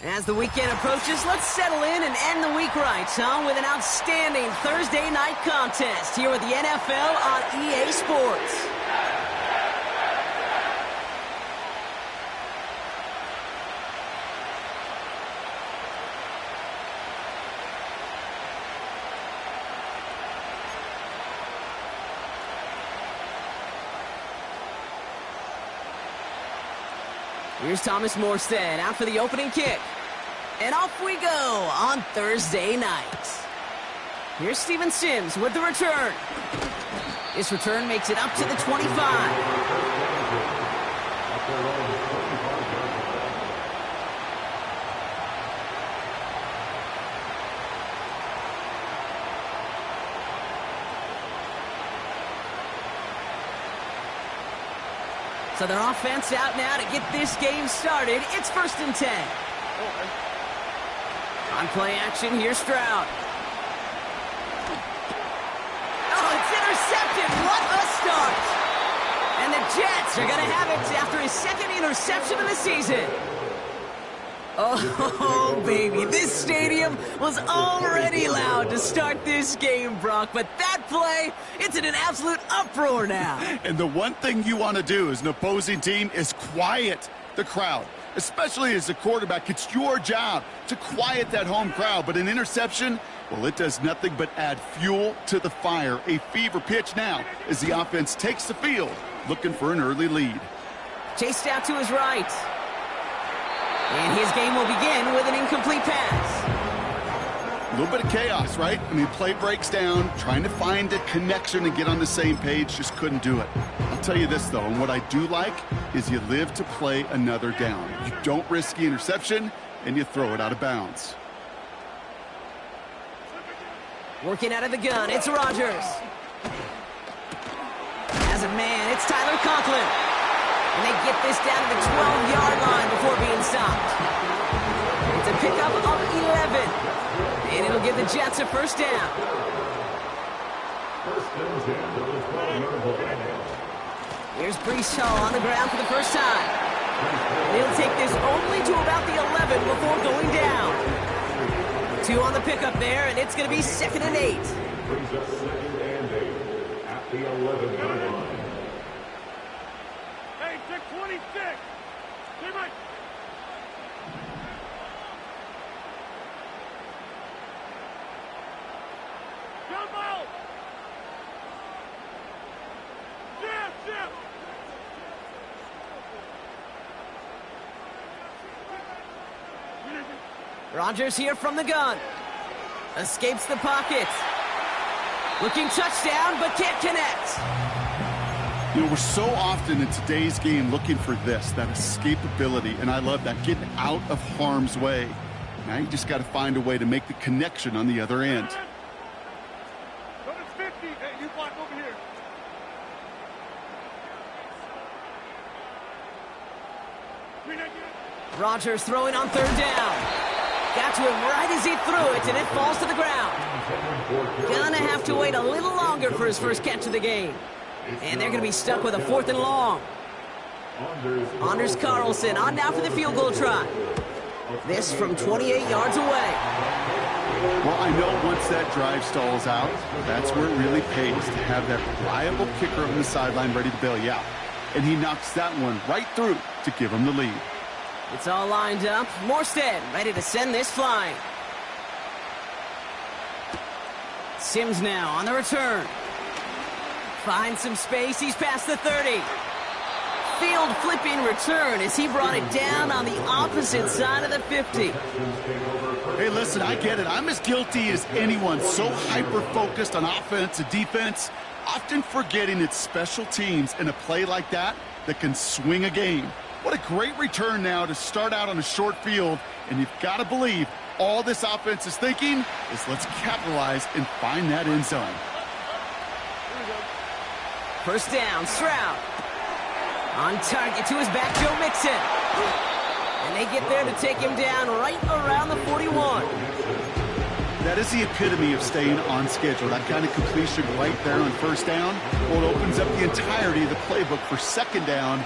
As the weekend approaches, let's settle in and end the week right, with an outstanding Thursday night contest here with the NFL on EA Sports. Here's Thomas Morstead out for the opening kick. And off we go on Thursday night. Here's Steven Sims with the return. This return makes it up to the 25. So their offense out now to get this game started. It's 1st and 10. On play action, here's Stroud. Oh, it's intercepted. What a start. And the Jets are going to have it after his 2nd interception of the season. Oh, baby, this stadium was already loud to start this game, Brock, but that play, it's in an absolute uproar now. And the one thing you want to do as an opposing team is quiet the crowd, especially as a quarterback. It's your job to quiet that home crowd, but an interception, well, it does nothing but add fuel to the fire. A fever pitch now as the offense takes the field, looking for an early lead. Chased out to his right. And his game will begin with an incomplete pass. A little bit of chaos, right? I mean, play breaks down, trying to find a connection and get on the same page, just couldn't do it. I'll tell you this, though, and what I do like is you live to play another down. You don't risk the interception, and you throw it out of bounds. Working out of the gun, it's Rodgers. As a man, it's Tyler Conklin. And they get this down to the 12-yard line before being stopped. It's a pickup of 11. And it'll give the Jets a 1st down. Here's Breece Hall on the ground for the first time. He'll take this only to about the 11 before going down. 2 on the pickup there, and it's going to be 2nd and 8. Brings us 2nd and 8 at the 11-yard line. Hey, check 26. Hey, Mike. Jump out. Jim. Rodgers here from the gun. Escapes the pocket. Looking touchdown, but can't connect. You know, we're so often in today's game looking for this, that escapability, and I love that, getting out of harm's way. Now you just got to find a way to make the connection on the other end. Number 50. Hey, you block over here. Rodgers throwing on 3rd down. Got to him right as he threw it, and it falls to the ground. Gonna have to wait a little longer for his first catch of the game. And they're going to be stuck with a 4th and long. Anders Carlson on now for the field goal try. This from 28 yards away. Well, I know once that drive stalls out, that's where it really pays to have that reliable kicker on the sideline ready to bail you out. And he knocks that one right through to give him the lead. It's all lined up. Morstead ready to send this flying. Sims now on the return. Finds some space. He's past the 30. Field flipping return as he brought it down on the opposite side of the 50. Hey, listen, I get it. I'm as guilty as anyone. So hyper-focused on offense and defense, often forgetting it's special teams in a play like that can swing a game. What a great return now to start out on a short field, and you've got to believe all this offense is thinking is let's capitalize and find that end zone. 1st down, Stroud. On target to his back, Joe Mixon. And they get there to take him down right around the 41. That is the epitome of staying on schedule. That kind of completion right there on first down. Well, it opens up the entirety of the playbook for second down.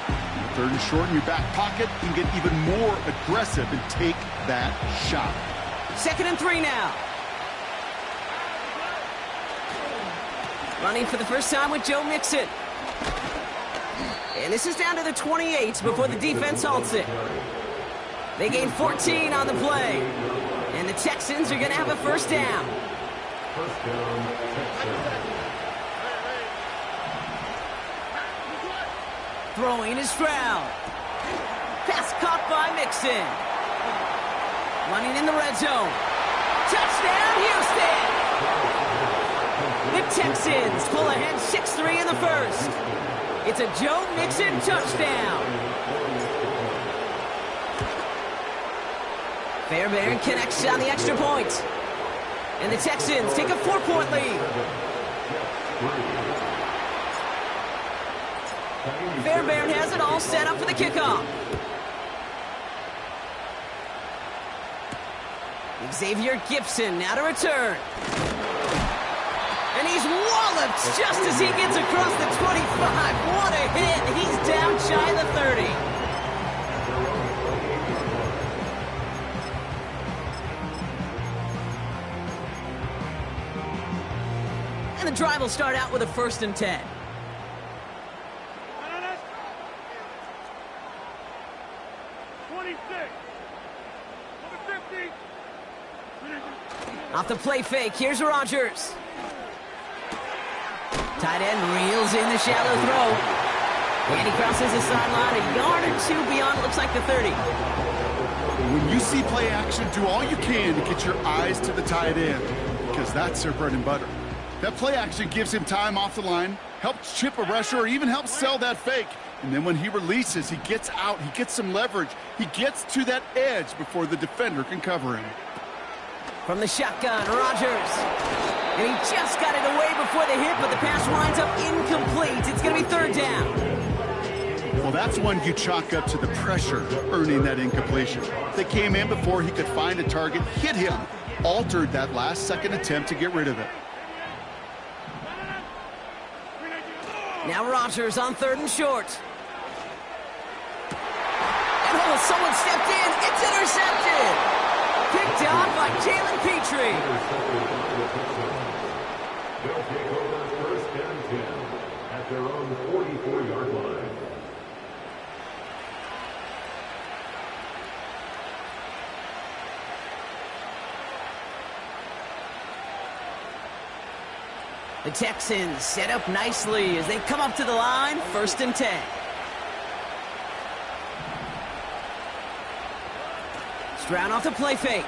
Third and short in your back pocket. You can get even more aggressive and take that shot. 2nd and 3 now. Running for the first time with Joe Mixon. And this is down to the 28 before the defense halts it. They gain 14 on the play. And the Texans are going to have a first down. Throwing is Stroud. Pass caught by Mixon. Running in the red zone. Touchdown, Houston! The Texans pull ahead 6-3 in the first. It's a Joe Mixon touchdown. Fairbairn connects on the extra point. And the Texans take a 4-point lead. Fairbairn has it all set up for the kickoff. Xavier Gibson now to return. And he's walloped just as he gets across the 25. What a hit. He's down shy of the 30. And the drive will start out with a 1st and 10. Off the play fake, here's Rodgers. Tight end reels in the shallow throw. And he crosses the sideline a yard or two beyond, it looks like the 30. When you see play action, do all you can to get your eyes to the tight end, because that's their bread and butter. That play action gives him time off the line, helps chip a rusher, or even helps sell that fake. And then when he releases, he gets out, he gets some leverage. He gets to that edge before the defender can cover him. From the shotgun, Rodgers. And he just got it away before the hit, but the pass winds up incomplete. It's going to be 3rd down. Well, that's one you chalk up to the pressure earning that incompletion. They came in before he could find a target, hit him, altered that last-second attempt to get rid of it. Now Rodgers on 3rd and short. And oh, someone stepped in. It's intercepted. Picked off by Jalen Petrie. They'll take over 1st and 10 at their own 44-yard line. The Texans set up nicely as they come up to the line, 1st and 10. Stroud off the play fake.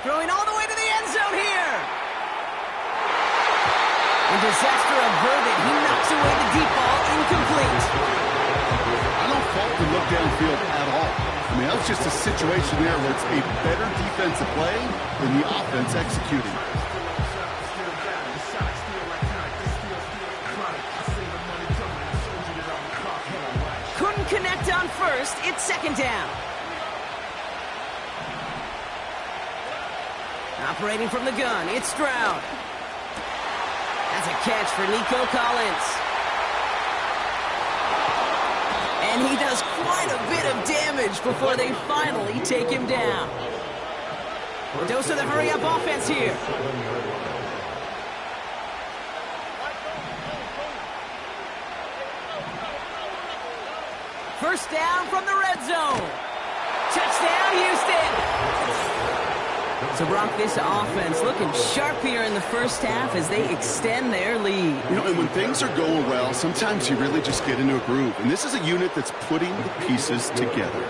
Throwing all the way to the end zone here. And disaster averted. He knocks away the deep ball, incomplete. I don't fault the look downfield at all. I mean, that was just a situation there where it's a better defensive play than the offense executing. Couldn't connect on 1st. It's 2nd down. Operating from the gun, it's Stroud. That's a catch for Nico Collins. And he does quite a bit of damage before they finally take him down. Dose of the hurry-up offense here. First down from the red zone. Touchdown, Houston. So, Brock, this offense looking sharp here in the first half as they extend their lead. You know, and when things are going well, sometimes you really just get into a groove. And this is a unit that's putting the pieces together.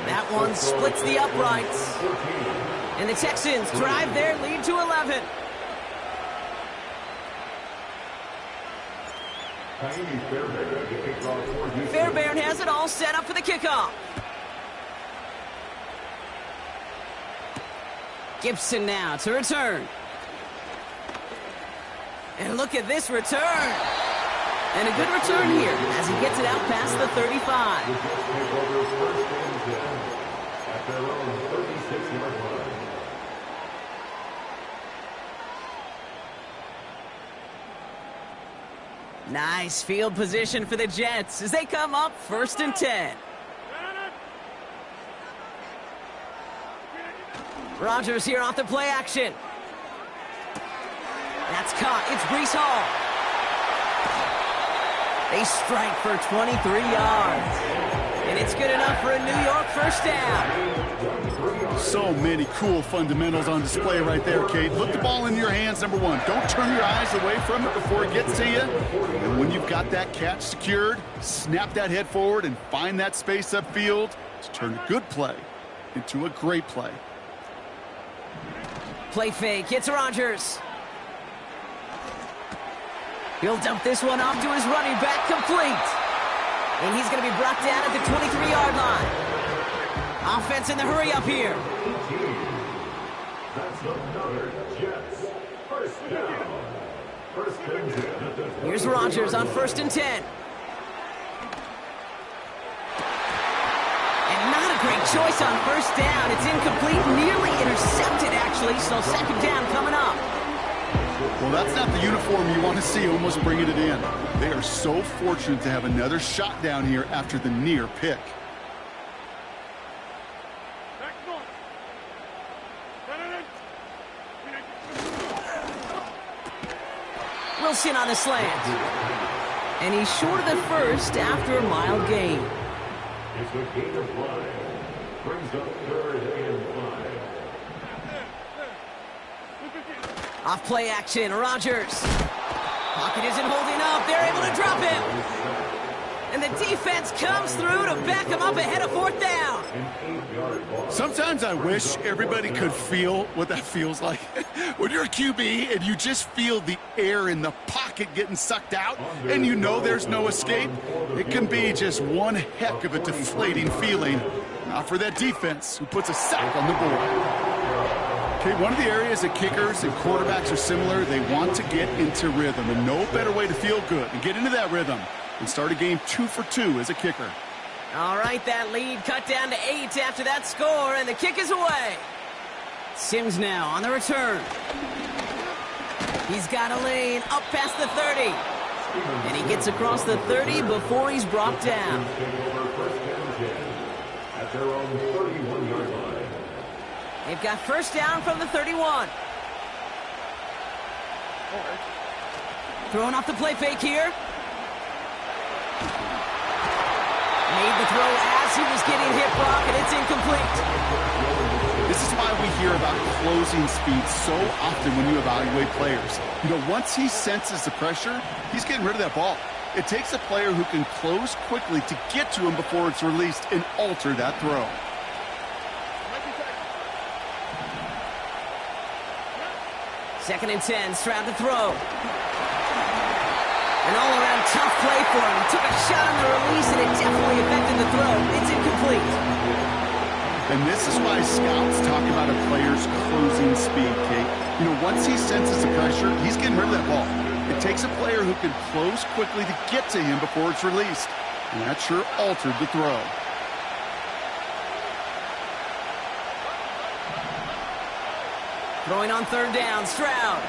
That one splits the uprights. And the Texans drive their lead to 11. Fairbairn has it all set up for the kickoff. Gibson now to return. And look at this return. And a good return here as he gets it out past the 35. Nice field position for the Jets as they come up 1st and 10. Rodgers here off the play action. That's caught. It's Breece Hall. They strike for 23 yards. And it's good enough for a New York 1st down. So many cool fundamentals on display right there, Kate. Look the ball in your hands, number one. Don't turn your eyes away from it before it gets to you. And when you've got that catch secured, snap that head forward and find that space upfield to turn a good play into a great play. Play fake. It's Rodgers. He'll dump this one off to his running back, complete. And he's going to be brought down at the 23-yard line. Offense in the hurry up here. That's another Jets. 1st down. 1st and 10. Here's Rodgers on 1st and 10. And not a great choice on 1st down. It's incomplete, nearly intercepted, actually. So 2nd down coming up. Well, that's not the uniform you want to see almost bringing it in. They are so fortunate to have another shot down here after the near pick. Wilson on the slant. And he's short of the 1st after a mild gain. It's a gain of 5. Brings up 3rd and 5. Off play action, Rodgers. Pocket isn't holding up. They're able to drop him. And the defense comes through to back him up ahead of 4th down. Sometimes I wish everybody could feel what that feels like. When you're a QB and you just feel the air in the pocket getting sucked out and you know there's no escape, it can be just one heck of a deflating feeling. Not for that defense who puts a sack on the board. Okay, one of the areas that kickers and quarterbacks are similar, they want to get into rhythm, and no better way to feel good and get into that rhythm and start a game 2 for 2 as a kicker. All right, that lead cut down to 8 after that score, and the kick is away. Sims now on the return. He's got a lane up past the 30. And he gets across the 30 before he's brought down. At their own 31-yard line. They've got 1st down from the 31. Throwing off the play fake here. Made the throw as he was getting hit, Brock, and it's incomplete. This is why we hear about closing speed so often when you evaluate players. You know, once he senses the pressure, he's getting rid of that ball. It takes a player who can close quickly to get to him before it's released and alter that throw. 2nd and 10, Stroud to throw. An all-around tough play for him. He took a shot on the release, and it definitely affected the throw. It's incomplete. And this is why scouts talk about a player's closing speed, Kate. You know, once he senses the pressure, he's getting rid of that ball. It takes a player who can close quickly to get to him before it's released. And that sure altered the throw. Throwing on 3rd down, Stroud.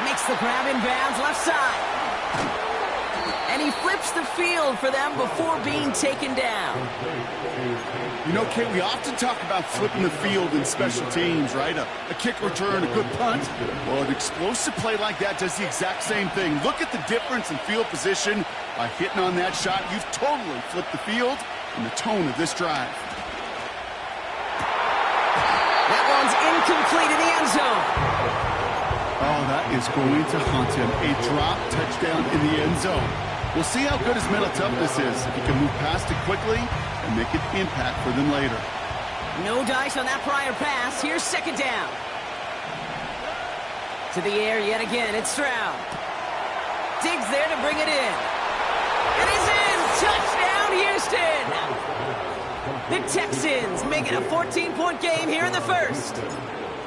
Makes the grab in bounds, left side. And he flips the field for them before being taken down. You know, Kate, we often talk about flipping the field in special teams, right? A kick return, a good punt. Well, an explosive play like that does the exact same thing. Look at the difference in field position. By hitting on that shot, you've totally flipped the field and the tone of this drive. That one's incomplete in the end zone. Oh, that is going to haunt him. A drop touchdown in the end zone. We'll see how good his mental toughness is. If he can move past it quickly and make an impact for them later. No dice on that prior pass. Here's 2nd down. To the air yet again. It's Stroud. Diggs there to bring it in. It is in. Touchdown, Houston. The Texans make it a 14-point game here in the 1st.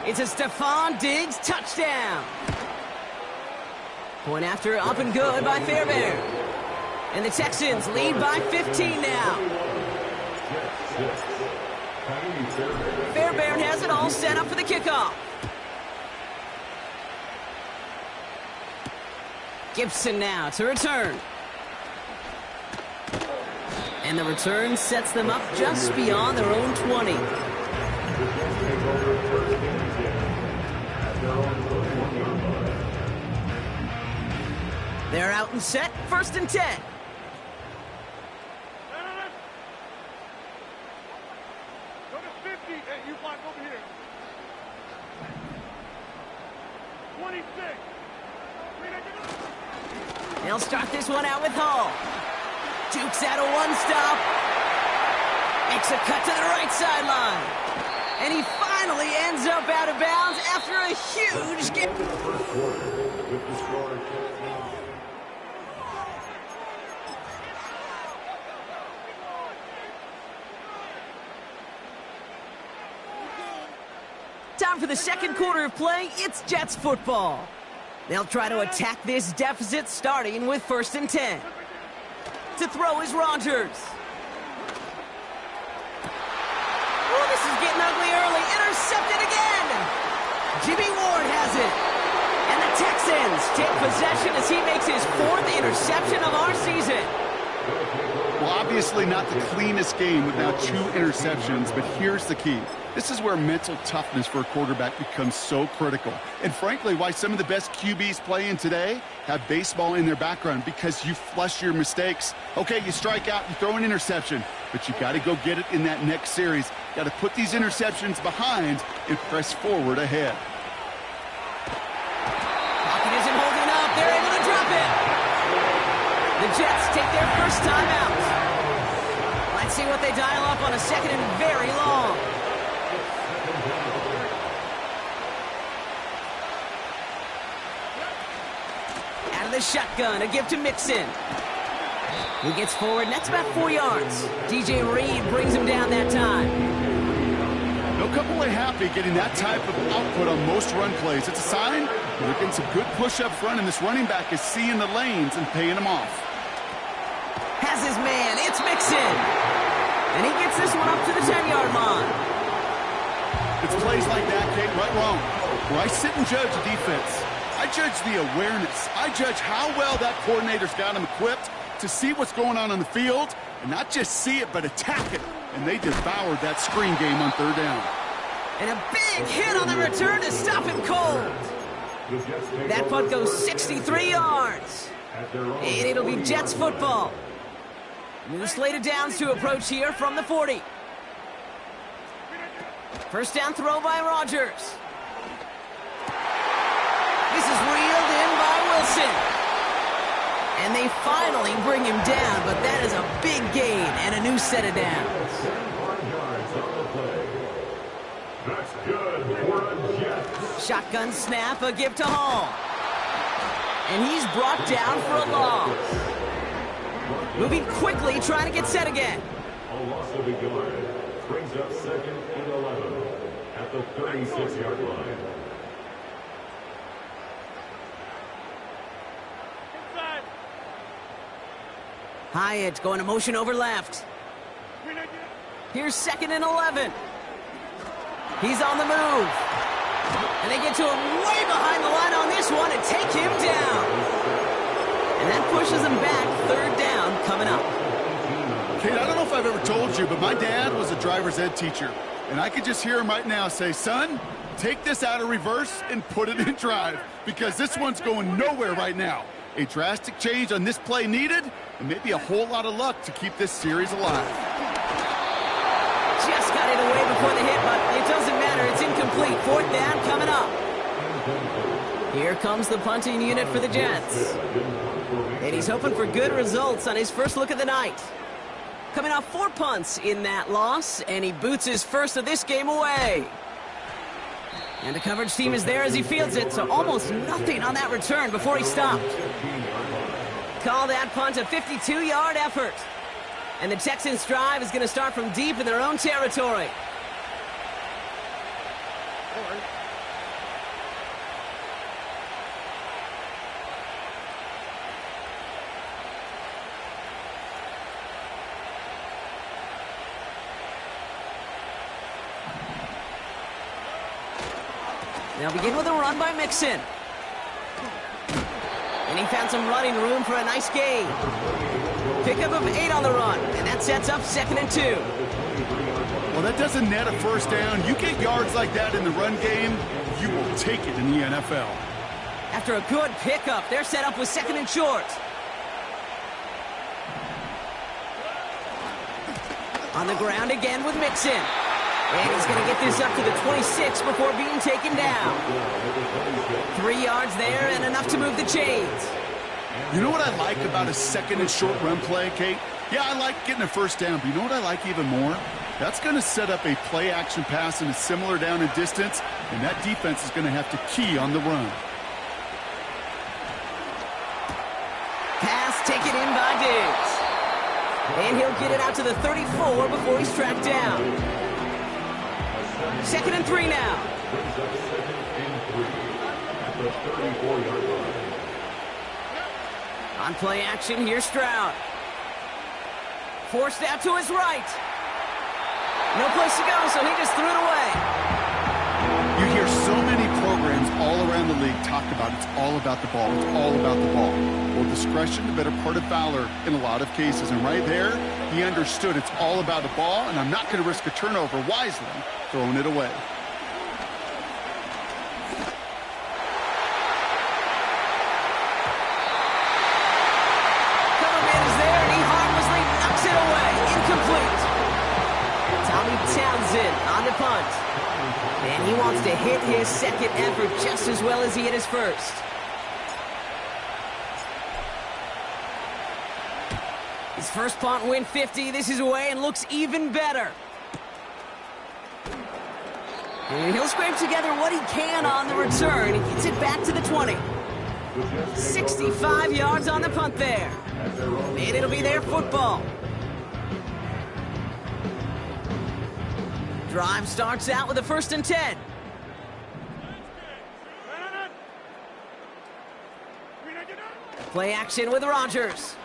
It's a Stephon Diggs touchdown. Point after up and good by Fairbairn. And the Texans lead by 15 now. Fairbairn has it all set up for the kickoff. Gibson now to return. And the return sets them up just beyond their own 20. They're out and set, 1st and 10. Go to 50. Hey, you block over here. 26. They'll start this one out with Hall. Jukes out a one-stop. Makes a cut to the right sideline. And he finally ends up out of bounds after a huge game. Time for the second quarter of play. It's Jets football. They'll try to attack this deficit starting with 1st and 10. To throw is Rodgers. Oh, this is getting ugly early. Intercepted again. Jimmy Ward has it. And the Texans take possession as he makes his 4th interception of our season. Well, obviously not the cleanest game with now 2 interceptions, but here's the key. This is where mental toughness for a quarterback becomes so critical. And frankly, why some of the best QBs playing today have baseball in their background, because you flush your mistakes. Okay, you strike out, you throw an interception, but you got to go get it in that next series. Got to put these interceptions behind and press forward ahead. Pocket isn't holding up. They're able to drop it. The Jets take their first time out. Let's see what they dial up on a 2nd and very long. Out of the shotgun, a give to Mixon. He gets forward, and that's about 4 yards. DJ Reed brings him down that time. No couple are happy getting that type of output on most run plays. It's a sign they're getting some good push up front, and this running back is seeing the lanes and paying them off. Has his man, it's Mixon. And he gets this one up to the 10-yard line. It's plays like that, Kate, right wrong. Where I sit and judge the defense. I judge the awareness. I judge how well that coordinator's got him equipped to see what's going on the field, and not just see it, but attack it. And they devoured that screen game on 3rd down. And a big hit on the return to stop him cold. That punt goes 63 yards. And it'll be Jets football. New slate of downs to approach here from the 40. First down throw by Rodgers. This is reeled in by Wilson. And they finally bring him down, but that is a big gain and a new set of downs. That's good for a Jet. Shotgun snap, a give to Hall. And he's brought down for a loss. Moving quickly, trying to get set again. A loss of a yard brings up 2nd and 11 at the 36-yard line. Inside. Hyatt going to motion over left. Here's 2nd and 11. He's on the move. And they get to him way behind the line on this one and take him down. And that pushes him back. 3rd down coming up. Kate, I don't know if I've ever told you, but my dad was a driver's ed teacher. And I could just hear him right now say, son, take this out of reverse and put it in drive, because this one's going nowhere right now. A drastic change on this play needed, and maybe a whole lot of luck to keep this series alive. Just got it away before the hit, but it doesn't matter. It's incomplete. 4th down coming up. Here comes the punting unit for the Jets. And he's hoping for good results on his first look of the night. Coming off 4 punts in that loss, and he boots his first of this game away. And the coverage team is there as he fields it, so almost nothing on that return before he stopped. Call that punt a 52-yard effort. And the Texans' drive is going to start from deep in their own territory. They'll begin with a run by Mixon. And he found some running room for a nice gain. Pickup of 8 on the run, and that sets up 2nd and 2. Well, that doesn't net a first down. You get yards like that in the run game, you will take it in the NFL. After a good pickup, they're set up with 2nd and short. On the ground again with Mixon. And he's going to get this up to the 26 before being taken down. 3 yards there and enough to move the chains. You know what I like about a 2nd and short run play, Kate? Yeah, I like getting a first down, but you know what I like even more? That's going to set up a play-action pass in a similar down and distance, and that defense is going to have to key on the run. Pass taken in by Diggs. And he'll get it out to the 34 before he's tracked down. 2nd and 3 now. On play action, here's Stroud. Forced out to his right. No place to go, so he just threw it away. You hear so many programs all around the league talk about it's all about the ball, it's all about the ball. Well, discretion, the better part of valor in a lot of cases. And right there, he understood it's all about the ball, and I'm not going to risk a turnover wisely, throwing it away. On the punt. And he wants to hit his 2nd effort just as well as he hit his 1st. His first punt win 50. This is away and looks even better. And he'll scrape together what he can on the return. He gets it back to the 20. 65 yards on the punt there. And it'll be their football. Drive starts out with a 1st and 10. Play action with Rodgers.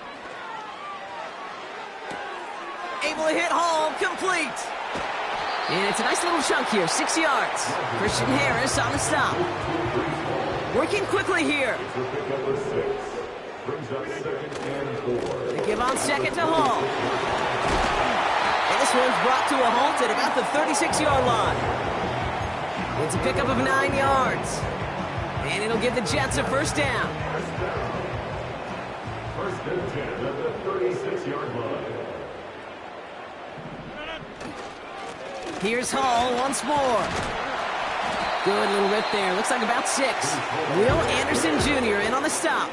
Able to hit home, complete. And it's a nice little chunk here, 6 yards. Christian Harris on the stop. Working quickly here. They give on 2nd to Hall. This one's brought to a halt at about the 36-yard line. It's a pickup of 9 yards. And it'll give the Jets a 1st down. 1st and 10 at the 36-yard line. Here's Hall once more. Good little rip there. Looks like about 6. Will Anderson Jr. in on the stop.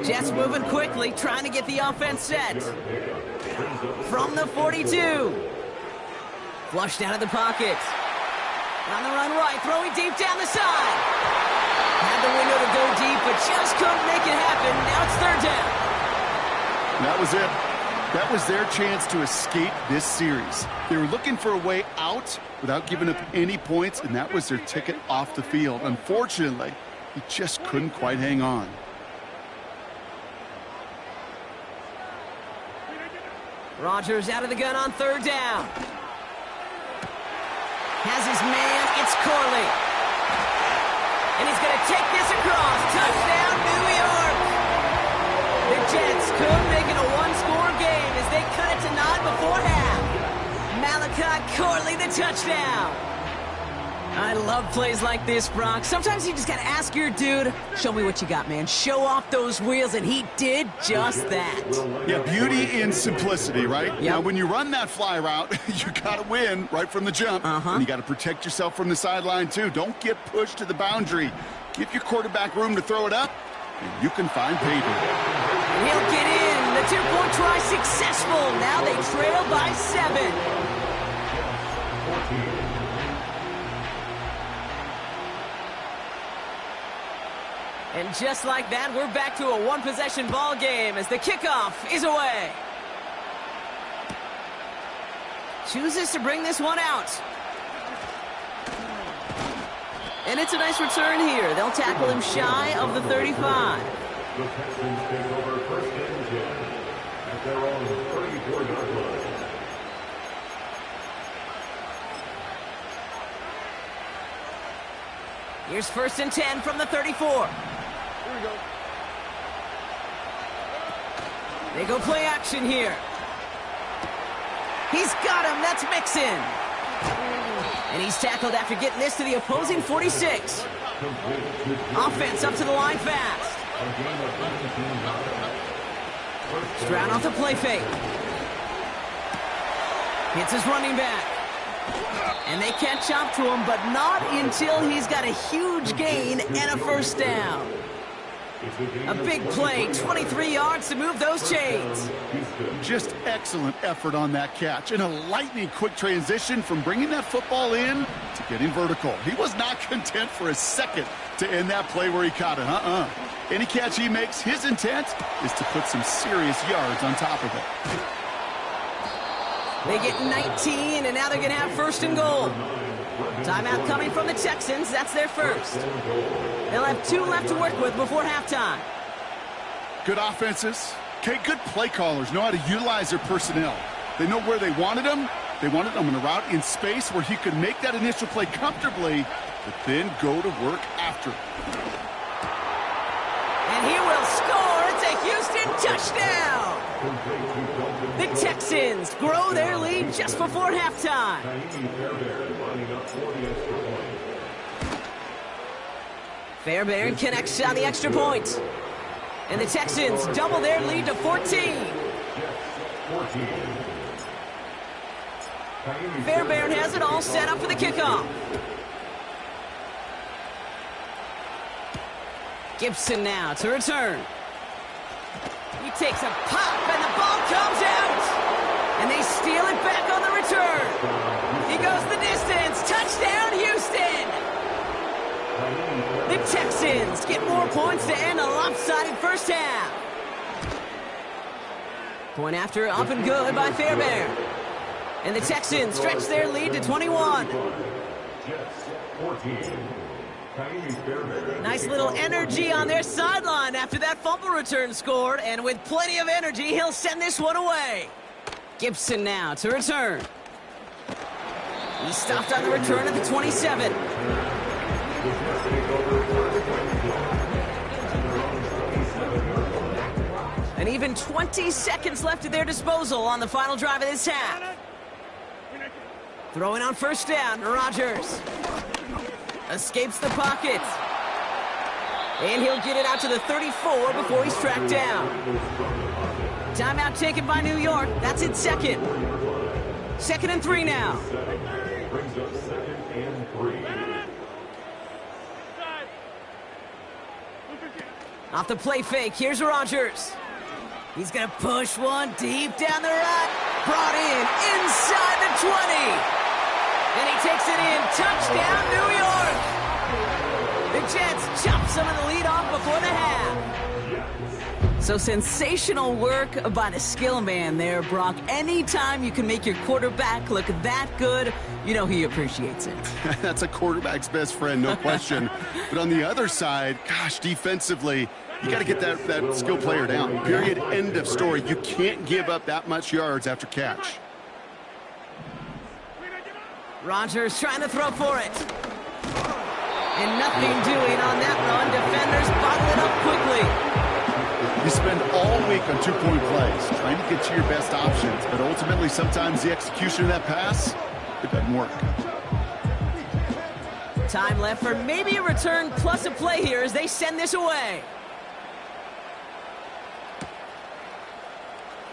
Jets moving quickly, trying to get the offense set. From the 42. Flushed out of the pocket. On the run right, throwing deep down the side. Had the window to go deep, but just couldn't make it happen. Now it's 3rd down. That was it. That was their chance to escape this series. They were looking for a way out without giving up any points, and that was their ticket off the field. Unfortunately, he just couldn't quite hang on. Rodgers out of the gun on 3rd down. Has his man, it's Corley. And he's going to take this across. Touchdown, New York. The Jets could make it a one-score game as they cut it to 9 before half. Malachi Corley, the touchdown. I love plays like this, Brock. Sometimes you just got to ask your dude, show me what you got, man. Show off those wheels, and he did just that. Yeah, beauty in simplicity, right? Yep. Now, when you run that fly route, you got to win right from the jump. And you got to protect yourself from the sideline, too. Don't get pushed to the boundary. Give your quarterback room to throw it up, and you can find paydirt. He'll get in. The two-point try successful. Now they trail by 7. And just like that, we're back to a one-possession ball game as the kickoff is away. Chooses to bring this one out. And it's a nice return here. They'll tackle him shy of the 35. The Texans take over 1st and 10 at their own 34-yard line. Here's 1st and 10 from the 34. Here we go. They go play action here. He's got him. That's Mixon. And he's tackled after getting this to the opposing 46. Offense up to the line fast. Stroud off the play fake. Hits his running back. And they catch up to him, but not until he's got a huge gain and a first down. A big play, 23 yards to move those chains. Just excellent effort on that catch. And a lightning quick transition from bringing that football in to getting vertical. He was not content for a second to end that play where he caught it. Any catch he makes, his intent is to put some serious yards on top of it. They get 19, and now they're going to have first and goal. Timeout coming from the Texans. That's their first. They'll have 2 left to work with before halftime. Good offenses. Okay, good play callers know how to utilize their personnel. They know where they wanted them. They wanted them in a route in space where he could make that initial play comfortably, but then go to work after. And he will score. It's a Houston touchdown. The Texans grow their lead just before halftime. Fairbairn connects on the extra point. And the Texans double their lead to 14. Fairbairn has it all set up for the kickoff. Gibson now to return. He takes a pop and the ball comes out. And they steal it back on the return. He goes the distance. Touchdown, Houston. The Texans get more points to end a lopsided first half. Point after up and good by Fairbairn. And the Texans stretch their lead to 21. Nice little energy on their sideline after that fumble return scored. And with plenty of energy, he'll send this one away. Gibson now to return. He stopped on the return at the 27. And even 20 seconds left at their disposal on the final drive of this half. Throwing on first down, Rodgers. Escapes the pocket. And he'll get it out to the 34 before he's tracked down. Timeout taken by New York. That's its second. 2nd and 3 now. Brings up 2nd and 3. Off the play fake, here's Rodgers. He's going to push one deep down the right. Brought in inside the 20. And he takes it in. Touchdown, New York. The Jets chop some of the lead off before the half. So sensational work by the skill man there, Brock. Anytime you can make your quarterback look that good, you know he appreciates it. That's a quarterback's best friend, no question. But on the other side, gosh, defensively, you got to get that skill player down. Period. End of story. You can't give up that much yards after catch. Rodgers trying to throw for it. And nothing doing on that run. Defenders bottle it up quickly. You spend all week on two-point plays, trying to get to your best options, but ultimately sometimes the execution of that pass, it doesn't work. Time left for maybe a return plus a play here as they send this away.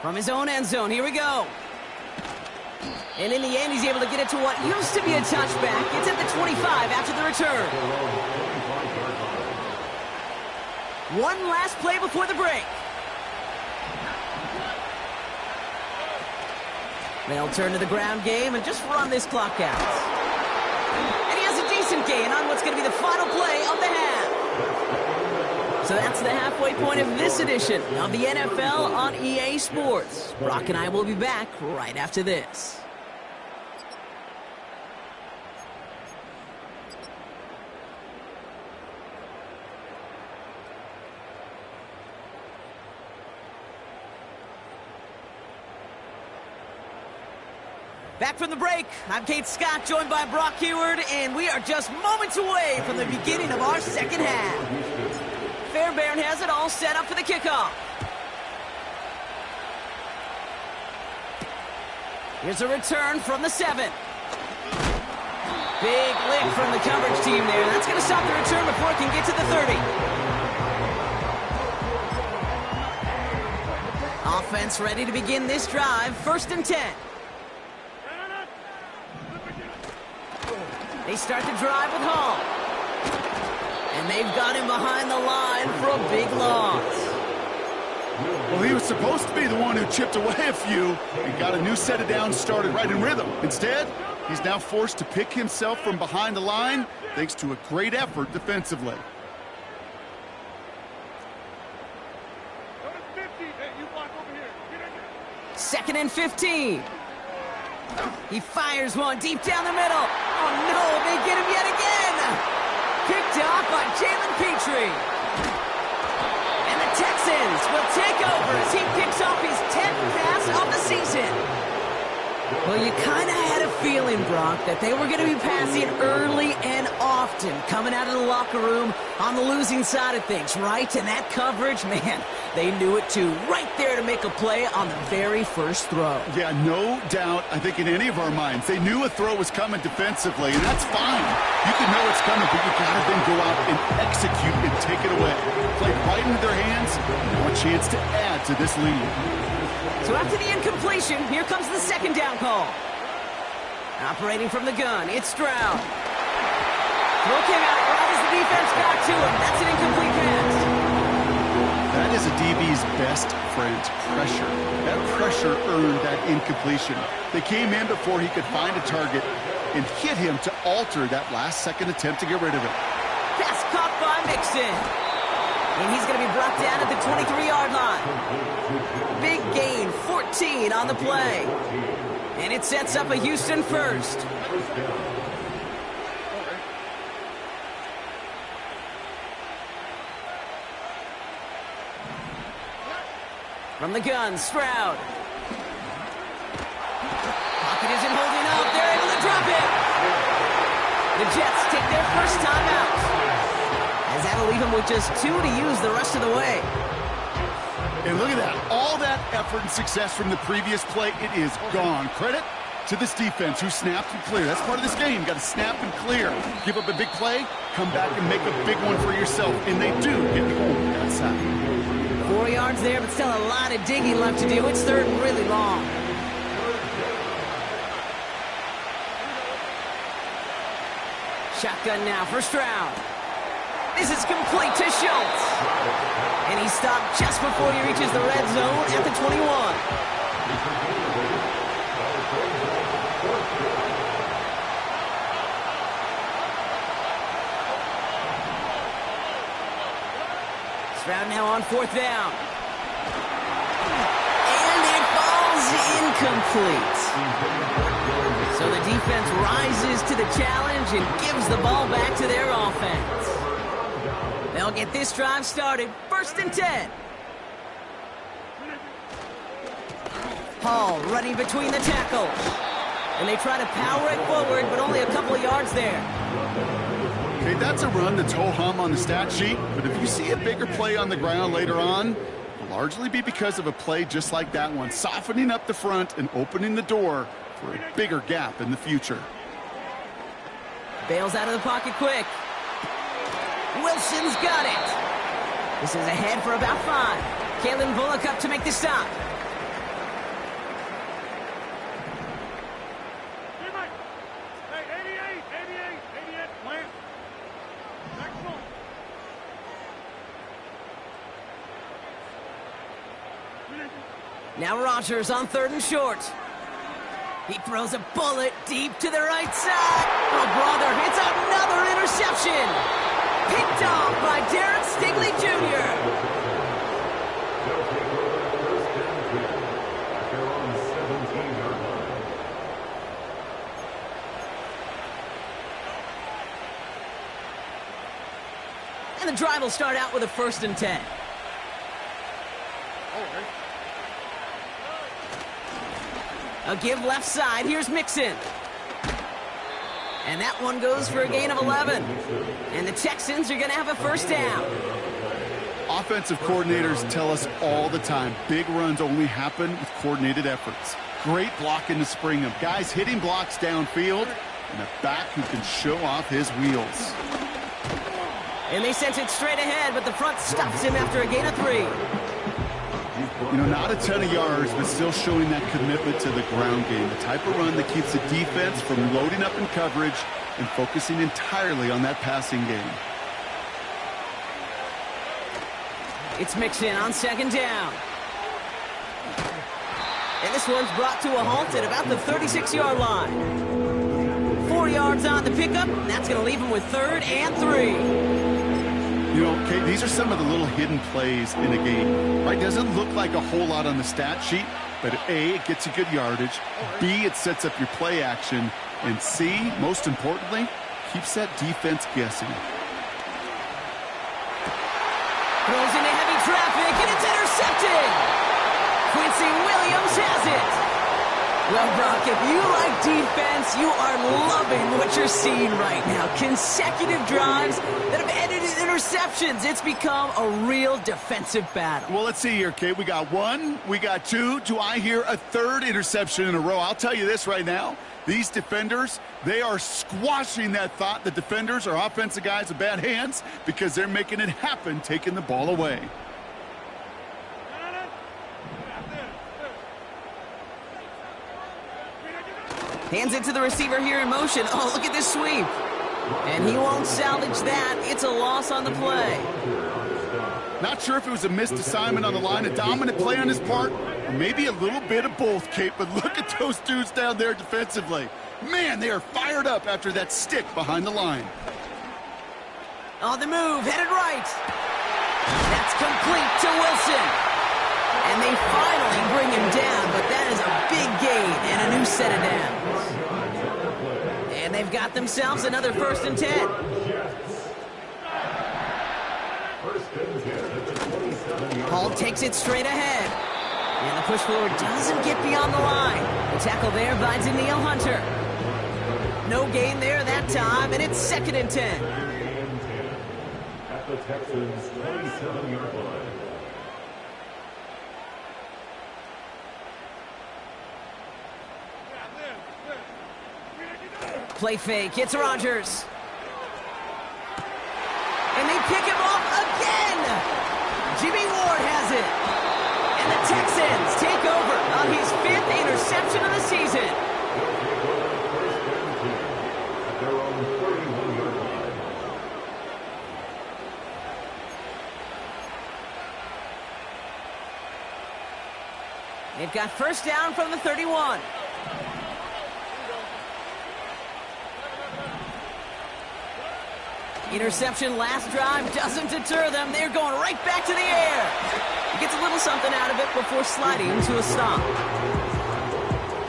From his own end zone, here we go. And in the end, he's able to get it to what used to be a touchback. It's at the 25 after the return. One last play before the break. They'll turn to the ground game and just run this clock out. And he has a decent gain on what's going to be the final play of the half. So that's the halfway point of this edition of the NFL on EA Sports. Brock and I will be back right after this. Back from the break, I'm Kate Scott, joined by Brock Heward, and we are just moments away from the beginning of our second half. Fairbairn has it all set up for the kickoff. Here's a return from the 7. Big lick from the coverage team there. That's going to stop the return before it can get to the 30. Offense ready to begin this drive. 1st and 10. They start the drive with Hall. And they've got him behind the line for a big loss. Well, he was supposed to be the one who chipped away a few and got a new set of downs started right in rhythm. Instead, he's now forced to pick himself from behind the line thanks to a great effort defensively. 2nd and 15. He fires one deep down the middle. Oh, no, they get him yet again. Picked off by Jalen Petrie. And the Texans will take over as he picks off his 10th pass of the season. Well, you kind of had a feeling, Brock, that they were going to be passing early and often, coming out of the locker room on the losing side of things, right? And that coverage, man, they knew it too. Right there to make a play on the very first throw. Yeah, no doubt. I think in any of our minds, they knew a throw was coming defensively, and that's fine. You can know it's coming, but you got to then go out and execute and take it away. Played right into their hands, now a chance to add to this lead. So after the incompletion, here comes the 2nd down call. Operating from the gun, it's Stroud. Throw came out right as the defense got to him. That's an incomplete pass. That is a DB's best friend, pressure. That pressure earned that incompletion. They came in before he could find a target and hit him to alter that last-second attempt to get rid of it. Pass caught by Mixon. And he's going to be brought down at the 23-yard line. Big gain, 14 on the play. And it sets up a Houston first. From the gun, Stroud. Pocket isn't holding up. They're able to drop it. The Jets take their first time out. As that'll leave him with just 2 to use the rest of the way. And look at that. All that effort and success from the previous play, it is gone. Credit to this defense who snapped and cleared. That's part of this game. Got to snap and clear. Give up a big play, come back and make a big one for yourself. And they do get home that side. 4 yards there, but still a lot of digging left to do. It's 3rd and really long. Shotgun now for Stroud. This is complete to Schultz. And he stopped just before he reaches the red zone at the 21. Stroud now on 4th down. And it falls incomplete. So the defense rises to the challenge and gives the ball back to their offense. They'll get this drive started. 1st and 10. Hall running between the tackles. And they try to power it forward, but only a couple of yards there. Okay, that's a run that's ho-hum on the stat sheet, but if you see a bigger play on the ground later on, it'll largely be because of a play just like that one, softening up the front and opening the door for a bigger gap in the future. Bails out of the pocket quick. Wilson's got it. This is ahead for about 5. Kalen Bullock up to make the stop. Now Rodgers on 3rd and short. He throws a bullet deep to the right side. Oh, brother, it's another interception. Picked off by Derek Stigley Jr. And the drive will start out with a 1st and 10. A give left side. Here's Mixon. And that one goes for a gain of 11. And the Texans are going to have a 1st down. Offensive coordinators tell us all the time, big runs only happen with coordinated efforts. Great blocking to spring him. Guys hitting blocks downfield, and a back who can show off his wheels. And they sent it straight ahead, but the front stops him after a gain of 3. You know, not a ton of yards, but still showing that commitment to the ground game. The type of run that keeps the defense from loading up in coverage and focusing entirely on that passing game. It's Mixon on 2nd down. And this one's brought to a halt at about the 36-yard line. 4 yards on the pickup, and that's going to leave him with 3rd and 3. You know, Kate, these are some of the little hidden plays in a game, right? Doesn't look like a whole lot on the stat sheet, but A, it gets you good yardage. B, it sets up your play action. And C, most importantly, keeps that defense guessing. Throws into heavy traffic, and it's intercepted! Quincy Williams has it! Well, Brock, if you like defense, you are loving what you're seeing right now. Consecutive drives that have ended in interceptions. It's become a real defensive battle. Well, let's see here, Kate. We got 1, we got 2. Do I hear a 3rd interception in a row? I'll tell you this right now. These defenders, they are squashing that thought. The defenders are offensive guys with bad hands because they're making it happen, taking the ball away. Hands it to the receiver here in motion. Oh, look at this sweep. And he won't salvage that. It's a loss on the play. Not sure if it was a missed assignment on the line, a dominant play on his part, or maybe a little bit of both, Kate, but look at those dudes down there defensively. Man, they are fired up after that stick behind the line. On the move, headed right. That's complete to Wilson. And they finally bring him down, but that is a big gain and a new set of downs. And they've got themselves another 1st and 10. Hall takes it straight ahead. And the push forward doesn't get beyond the line. The tackle there by Daniil Hunter. No gain there that time, and it's 2nd and 10. At the Texans' 27-yard line. Play fake, it's Rodgers. And they pick him off again! Jimmy Ward has it. And the Texans take over on his 5th interception of the season. At their own 31-yard line. They've got 1st down from the 31. Interception last drive doesn't deter them. They're going right back to the air. He gets a little something out of it before sliding to a stop.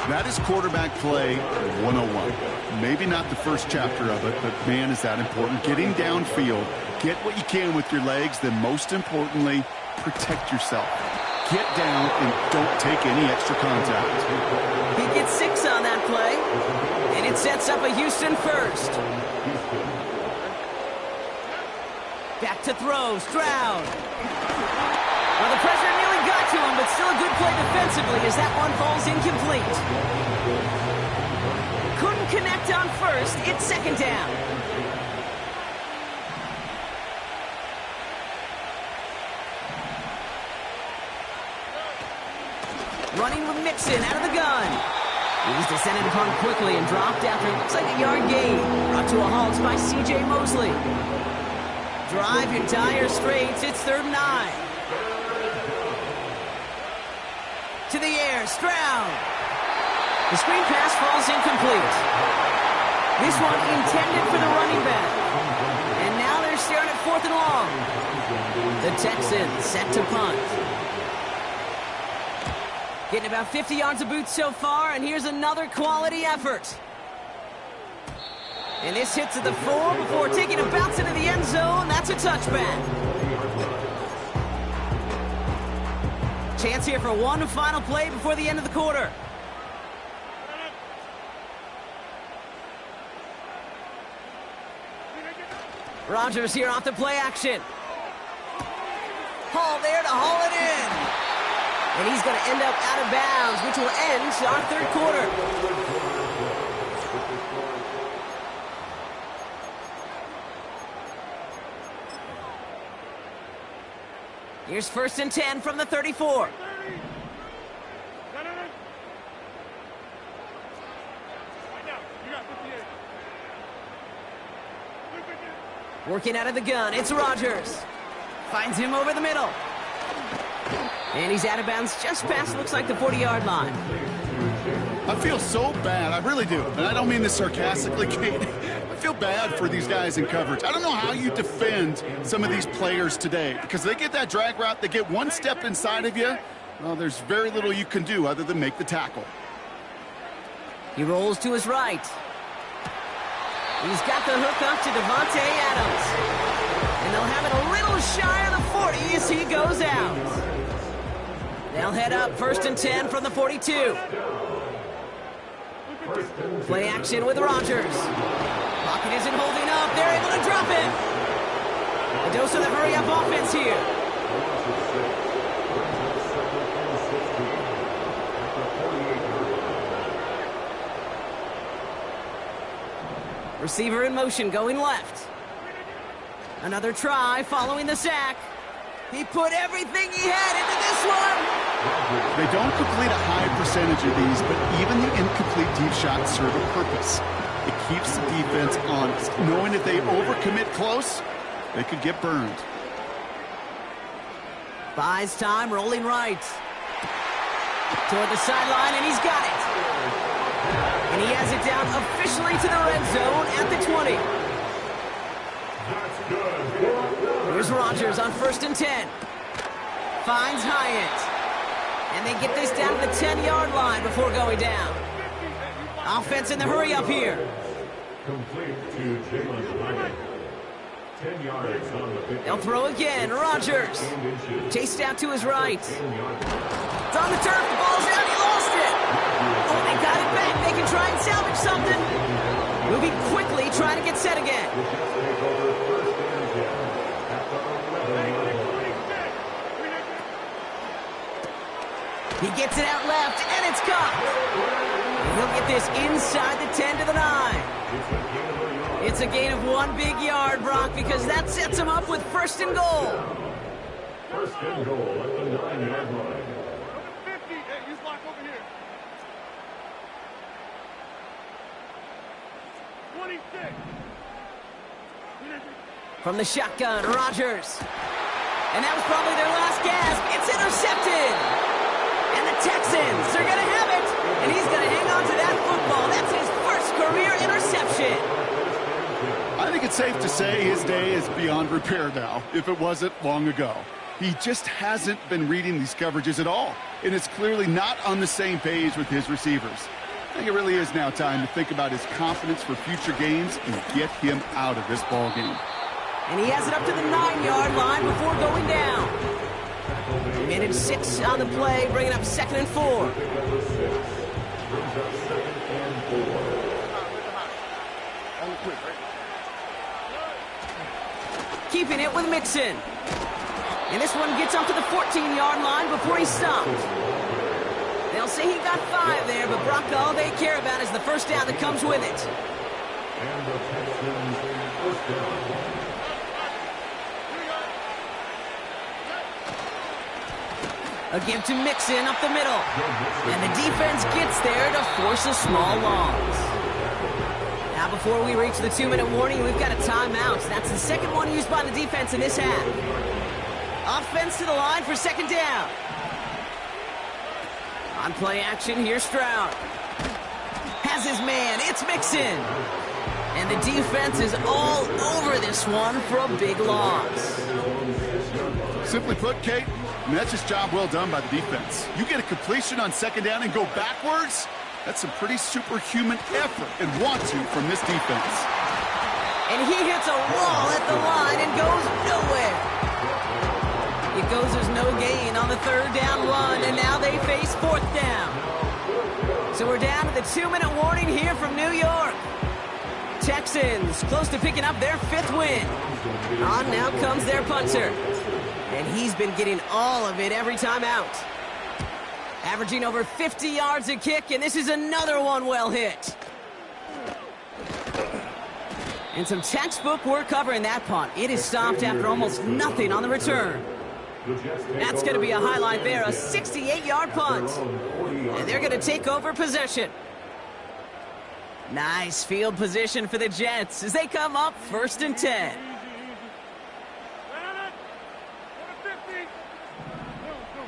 That is quarterback play 101. Maybe not the first chapter of it, but man, is that important. Getting downfield, get what you can with your legs, then most importantly, protect yourself. Get down and don't take any extra contact. He gets 6 on that play, and it sets up a Houston 1st. Back to throw, Stroud. Well, the pressure nearly got to him, but still a good play defensively as that one falls incomplete. Couldn't connect on 1st, it's 2nd down. Running with Mixon out of the gun. He's descended upon quickly and dropped after it looks like a yard gain. Brought to a halt by C.J. Mosley. Drive in dire straits. It's 3rd and 9. To the air, Stroud. The screen pass falls incomplete. This one intended for the running back. And now they're staring at 4th and long. The Texans set to punt. Getting about 50 yards of boots so far, and here's another quality effort. And this hits at the 4 before taking a bounce into the end zone. That's a touchback. Chance here for one final play before the end of the quarter. Rodgers here off the play action. Hall there to haul it in. And he's going to end up out of bounds, which will end our third quarter. Here's 1st and 10 from the 34. Working out of the gun, it's Rodgers. Finds him over the middle. And he's out of bounds just past, looks like, the 40-yard line. I feel so bad, I really do. And I don't mean this sarcastically, Kate. I feel bad for these guys in coverage. I don't know how you defend some of these players today, because they get that drag route, they get one step inside of you. Well, there's very little you can do other than make the tackle. He rolls to his right. He's got the hook up to Devontae Adams. And they'll have it a little shy of the 40 as he goes out. They'll head up 1st and 10 from the 42. Play action with Rodgers. Pocket isn't holding up. They're able to drop it. A dose of the hurry-up offense here. Receiver in motion going left. Another try following the sack. He put everything he had into this one. They don't complete a high percentage of these, but even the incomplete deep shots serve a purpose. It keeps the defense honest, knowing if they overcommit close, they could get burned. Buys time, rolling right. Toward the sideline, and he's got it. And he has it down officially to the red zone at the 20. Here's Rodgers on 1st and 10. Finds Hyatt. And they get this down to the 10-yard line before going down. Offense in the hurry-up here. Complete to Jalen Hyatt. 10 yards on the 50. They'll throw again. Rodgers. Chased out to his right. It's on the turf. The ball's out. He lost it. Oh, they got it back. They can try and salvage something. Moving quickly, trying to get set again. He gets it out left, and it's caught. And he'll get this inside the 10 to the 9. It's a gain of 1 big yard, Brock, because that sets him up with 1st and goal. 1st and goal at the 9-yard line. 50. Hey, you block over here. 26. From the shotgun, Rodgers. And that was probably their last gasp. It's intercepted. And the Texans are going to have it. And he's going to hang on to that football. That's his first career interception. I think it's safe to say his day is beyond repair now, if it wasn't long ago. He just hasn't been reading these coverages at all, and it's clearly not on the same page with his receivers. I think it really is now time to think about his confidence for future games and get him out of this ball game. And he has it up to the 9-yard line before going down. Minute 6 on the play, bringing up 2nd and 4. Keeping it with Mixon. And this one gets up to the 14-yard line before he's stopped. They'll say he got 5 there, but Brock, all they care about is the first down that comes with it. And the Texans first down. A give to Mixon up the middle. And the defense gets there to force a small loss. Now before we reach the 2-minute warning, we've got a timeout. That's the second one used by the defense in this half. Offense to the line for 2nd down. On play action, here's Stroud. Has his man, it's Mixon. And the defense is all over this one for a big loss. Simply put, Kate, that's just job well done by the defense. You get a completion on 2nd down and go backwards, that's some pretty superhuman effort and want to from this defense. And he hits a wall at the line and goes nowhere. It goes as no gain on the 3rd down run, and now they face 4th down. So we're down to the 2-minute warning here from New York. Texans close to picking up their 5th win. On now comes their punter. And he's been getting all of it every time out. Averaging over 50 yards a kick, and this is another one well hit. And some textbook work covering that punt. It is stopped after almost nothing on the return. That's going to be a highlight there, a 68-yard punt. And they're going to take over possession. Nice field position for the Jets as they come up 1st and 10.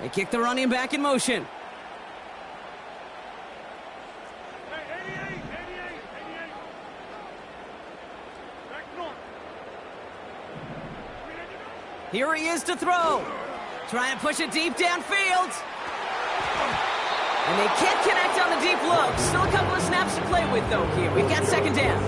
They kick the running back in motion. Here he is to throw. Trying to push it deep downfield. And they can't connect on the deep look. Still a couple of snaps to play with, though, here. We've got 2nd down.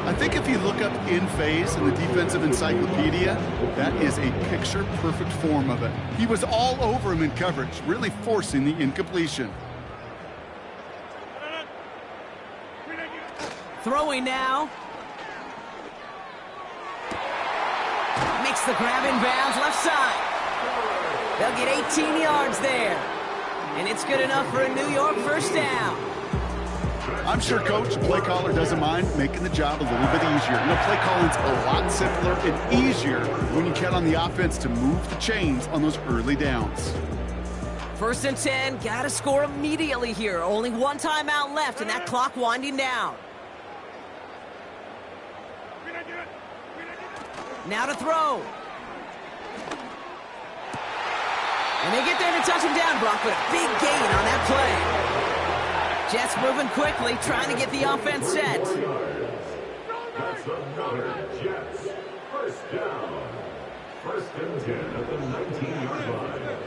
I think if you look up in phase in the defensive encyclopedia, that is a picture-perfect form of it. He was all over him in coverage, really forcing the incompletion. Throwing now. Makes the grab in bounds left side. They'll get 18 yards there. And it's good enough for a New York 1st down. I'm sure Coach, the play caller, doesn't mind making the job a little bit easier. You know, play calling's a lot simpler and easier when you count on the offense to move the chains on those early downs. 1st and 10, got to score immediately here. Only one timeout left, and that clock winding down. Now to throw. And they get there to touch him down, Brock, but a big gain on that play. Jets moving quickly, trying to get the offense set. That's another Jets 1st down. 1st and 10 at the 19-yard line.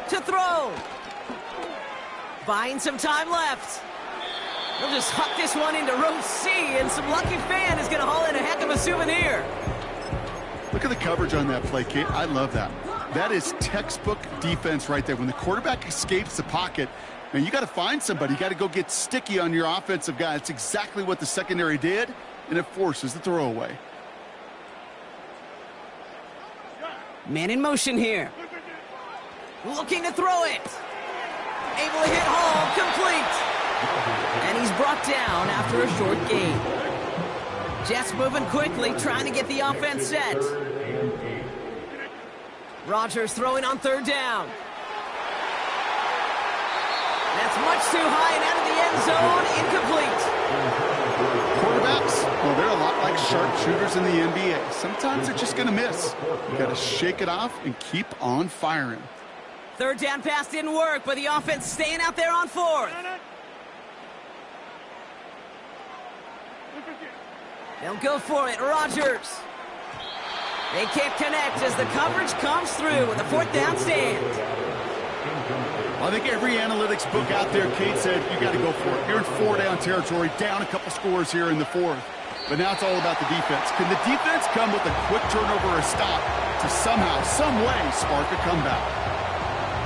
To throw. Buying some time left. They'll just huck this one into row C, and some lucky fan is going to haul in a heck of a souvenir. Look at the coverage on that play, Kate. I love that. That is textbook defense right there. When the quarterback escapes the pocket, man, you got to find somebody. You got to go get sticky on your offensive guy. That's exactly what the secondary did, and it forces the throwaway. Man in motion here. Looking to throw it. Able to hit home, complete. And he's brought down after a short gain. Jets moving quickly, trying to get the offense set. Rodgers throwing on 3rd down. That's much too high and out of the end zone, incomplete. Quarterbacks, well, they're a lot like sharpshooters in the NBA. Sometimes they're just going to miss. You got to shake it off and keep on firing. 3rd down pass didn't work, but the offense staying out there on 4th. They'll go for it, Rodgers. They can't connect as the coverage comes through with a 4th down stand. Well, I think every analytics book out there, Kate, said you got to go for it. You're in 4-down territory, down a couple scores here in the 4th. But now it's all about the defense. Can the defense come with a quick turnover or a stop to somehow, some way, spark a comeback?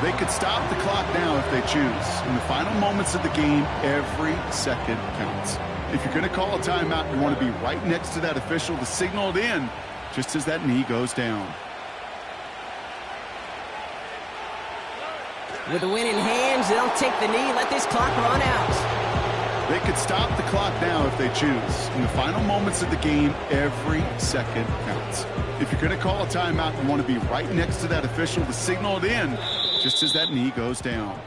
They could stop the clock now if they choose. In the final moments of the game, every second counts. If you're going to call a timeout, you want to be right next to that official to signal it in just as that knee goes down. With the win in hands, they'll take the knee and let this clock run out. They could stop the clock now if they choose. In the final moments of the game, every second counts. If you're going to call a timeout, you want to be right next to that official to signal it in just as that knee goes down.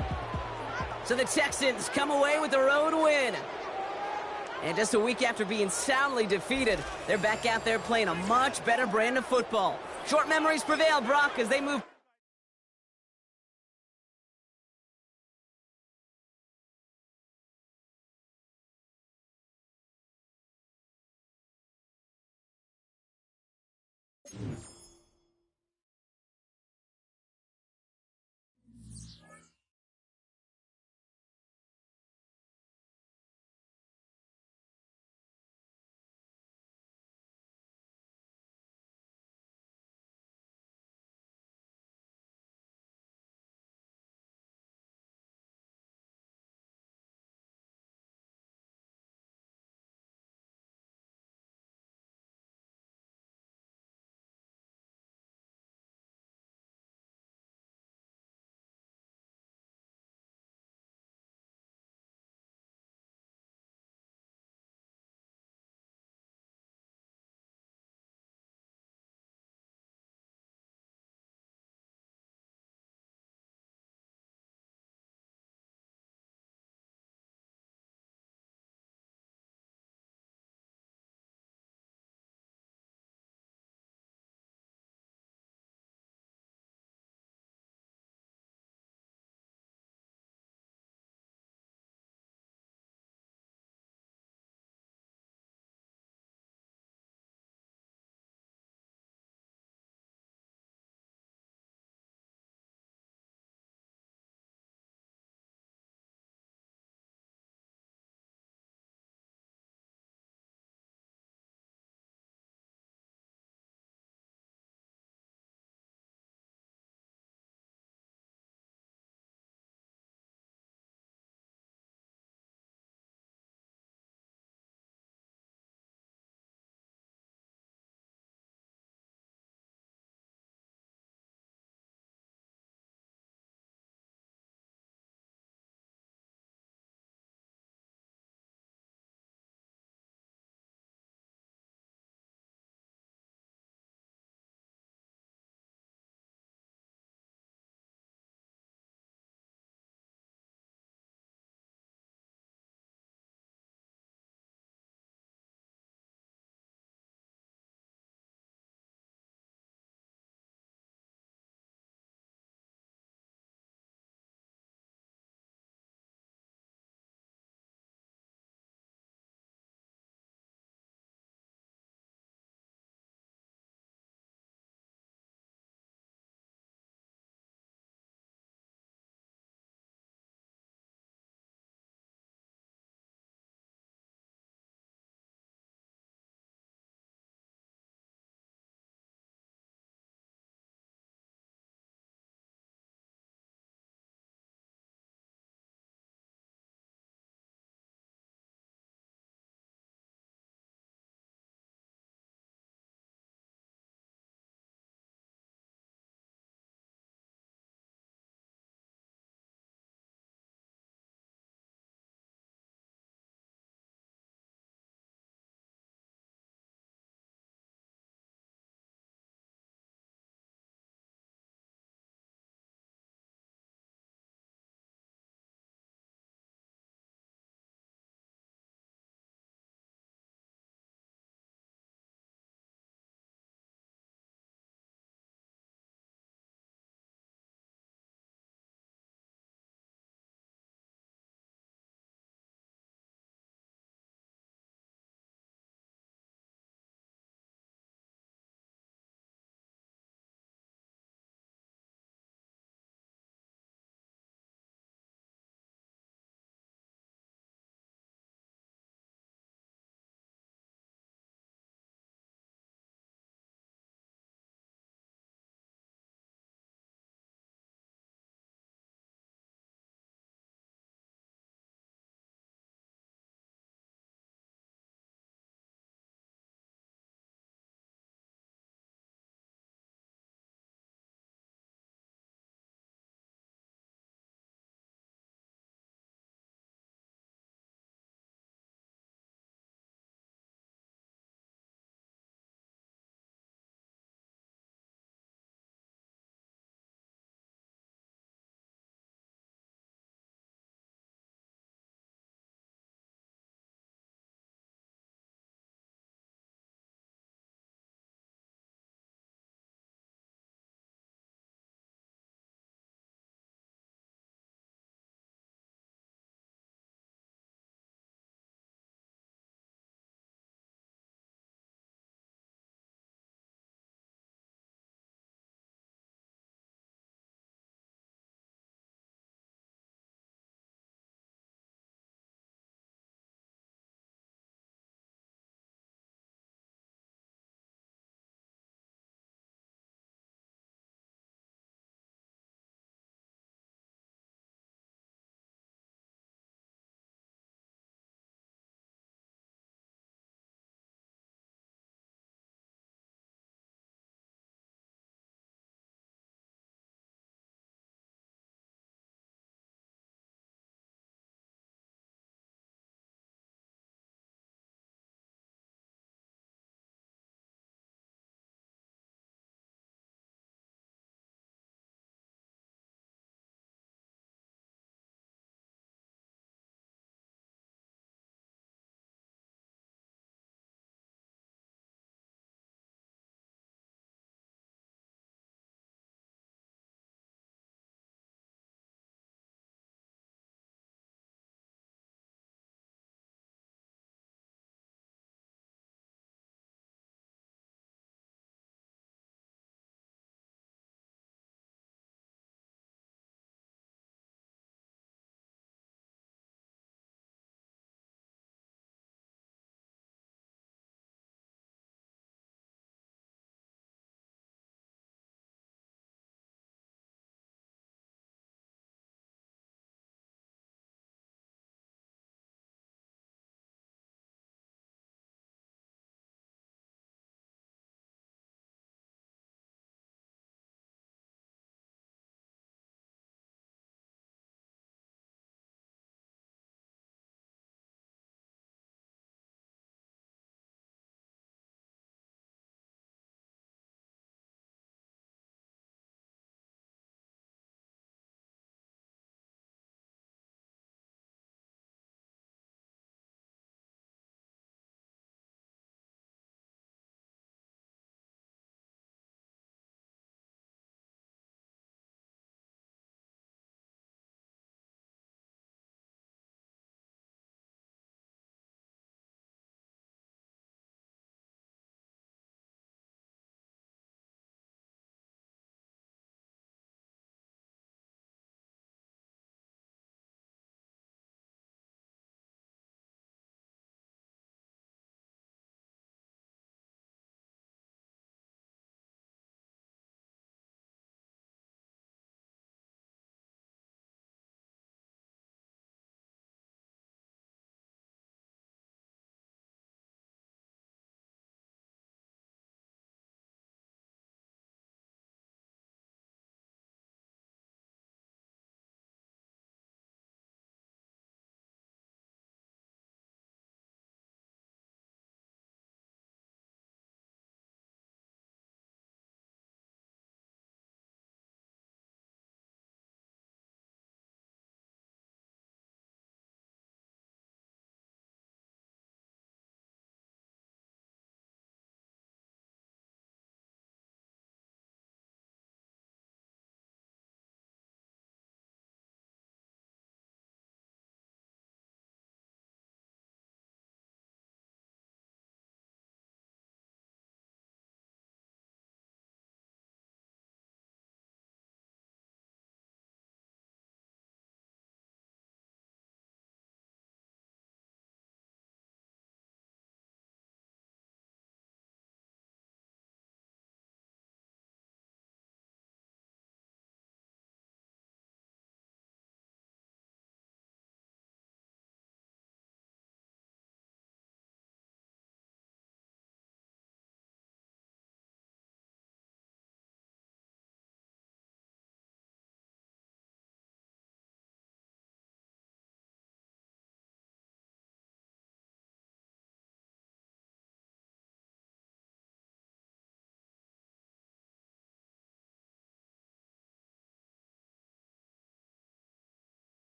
So the Texans come away with the road win. And just a week after being soundly defeated, they're back out there playing a much better brand of football. Short memories prevail, Brock, as they move.